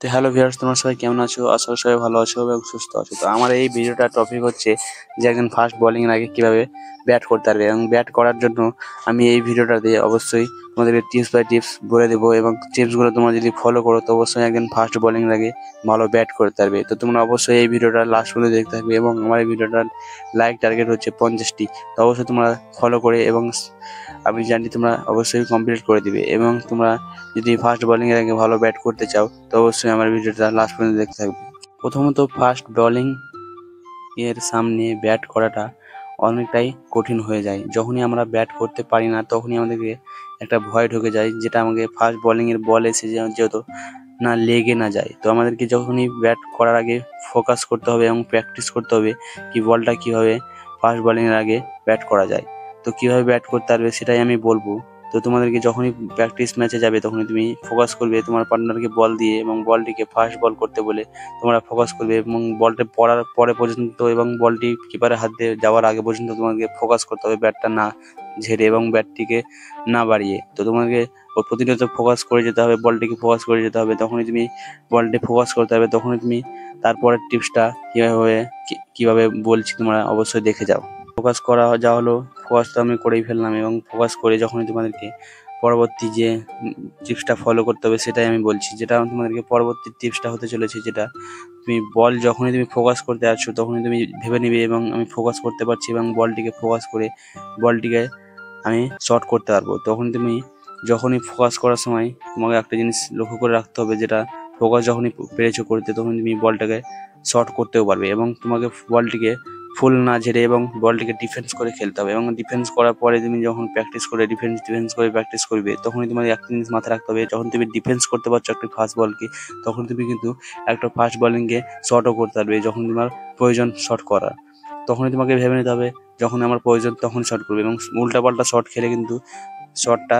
তো hello viewers, তোমরা সবাই কেমন আছো? আশা করি সবাই ভালো আছো এবং সুস্থ আছো। তো আমার এই ভিডিওটার টপিক হচ্ছে যে একজন ফাস্ট বোলিং এর আগে কিভাবে ব্যাট করতে পারবে, এবং ব্যাট করার জন্য আমি এই ভিডিওটাতে অবশ্যই তোমাদেরকে টিপস বাই টিপস বলে দেবো, এবং টিপসগুলো তোমরা যদি ফলো করো তো অবশ্যই একজন ফাস্ট বোলিং এর আগে ভালো ব্যাট করতে পারবে। তো তোমরা অবশ্যই এই ভিডিওটা লাস্ট পর্যন্ত দেখতে থাকবে, এবং আমার এই ভিডিওটার লাইক টার্গেট হচ্ছে 50টি। তো অবশ্যই তোমরা ফলো করে, এবং আমি জানি তোমরা অবশ্যই কমপ্লিট করে দিবে। এবং তোমরা যদি ফাস্ট বোলিং এর আগে ভালো ব্যাট করতে চাও তো অবশ্যই আমার ভিডিওটা লাস্ট পর্যন্ত দেখতে থাকবে। প্রথমত ফাস্ট বোলিং এর সামনে ব্যাট করাটা অনেকটাই কঠিন হয়ে যায়। যখনই আমরা ব্যাট করতে পারি না তখনই আমাদেরকে একটা ভয় ঢুকে যায়, যেটা আমাকে ফাস্ট বোলিং এর বল এসে যেহেতু না লেগে না যায়। তো আমাদেরকে যখনই ব্যাট করার আগে ফোকাস করতে হবে এবং প্র্যাকটিস করতে হবে কি বলটা কিভাবে ফাস্ট বোলিং এর আগে ব্যাট করা যায়। তো কিভাবে ব্যাট করতে পারবে সেটাই আমি বলবো। তো তোমাদেরকে যখনই প্র্যাকটিস ম্যাচে যাবে তখনই তুমি ফোকাস করবে তোমার পার্টনারকে বল দিয়ে, এবং বলটিকে ফাস্ট বল করতে বলে তোমরা ফোকাস করবে, এবং বলটা পড়ার পরে পর্যন্ত এবং বলটি কিপারের হাত দিয়ে যাওয়ার আগে পর্যন্ত তোমাকে ফোকাস করতে হবে ব্যাটটা না ঝেড়ে এবং ব্যাটটিকে না বাড়িয়ে। তো তোমাকে প্রতিনিয়ত ফোকাস করে যেতে হবে, বলটিকে ফোকাস করে যেতে হবে। তখনই তুমি বলটি ফোকাস করতে হবে, তখনই তুমি তারপরের টিপসটা কিভাবে বলছি তোমরা অবশ্যই দেখে যাও। ফোকাস করা যা হলো, ফোকাস তো আমি করেই ফেললাম, এবং ফোকাস করে যখনই তোমাদেরকে পরবর্তী যে টিপসটা ফলো করতে হবে সেটাই আমি বলছি, যেটা তোমাদেরকে পরবর্তী টিপসটা হতে চলেছে, যেটা তুমি বল যখনই তুমি ফোকাস করতে যাচ্ছ তখনই তুমি ভেবে নিবে এবং আমি ফোকাস করতে পারছি এবং বলটিকে ফোকাস করে বলটিকে আমি শর্ট করতে পারবো। তখন তুমি যখনই ফোকাস করার সময় তোমাকে একটা জিনিস লক্ষ্য করে রাখতে হবে, যেটা ফোকাস যখনই পেরেছো করতে তখন তুমি বলটাকে শর্ট করতেও পারবে, এবং তোমাকে বলটিকে ফুল না ঝেড়ে এবং বলটিকে ডিফেন্স করে খেলতে হবে। এবং ডিফেন্স করার পরে তুমি যখন প্র্যাকটিস করে ডিফেন্স করে প্র্যাকটিস করবে তখনই তোমার একটা জিনিস মাথায় রাখতে হবে, যখন তুমি ডিফেন্স করতে পারছো একটা ফাস্ট বলকে তখন তুমি কিন্তু একটা ফাস্ট বোলিংকে শর্টও করতে পারবে। যখন তোমার প্রয়োজন শর্ট করার তখনই তোমাকে ভেবে নিতে হবে যখন আমার প্রয়োজন তখন শর্ট করবে, এবং উল্টাপাল্টা শর্ট খেলে কিন্তু শর্টটা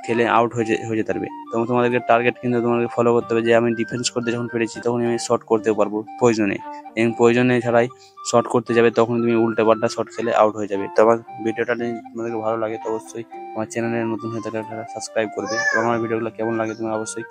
খেলে আউট হয়ে যেতে পারবে। তখন তোমাদেরকে টার্গেট কিন্তু তোমাদেরকে ফলো করতে হবে যে আমি ডিফেন্স করতে যখন পেরেছি তখন আমি শর্ট করতেও পারবো প্রয়োজনে, এবং প্রয়োজনে ছাড়াই শর্ট করতে যাবে তখন তুমি উল্টাপাল্টা শর্ট খেলে আউট হয়ে যাবে। তো আমার ভিডিওটা যদি তোমাদেরকে ভালো লাগে তো অবশ্যই আমার চ্যানেলে নতুন হয়ে থাকলে সাবস্ক্রাইব করবে, এবং আমার ভিডিওগুলো কেমন লাগে তুমি অবশ্যই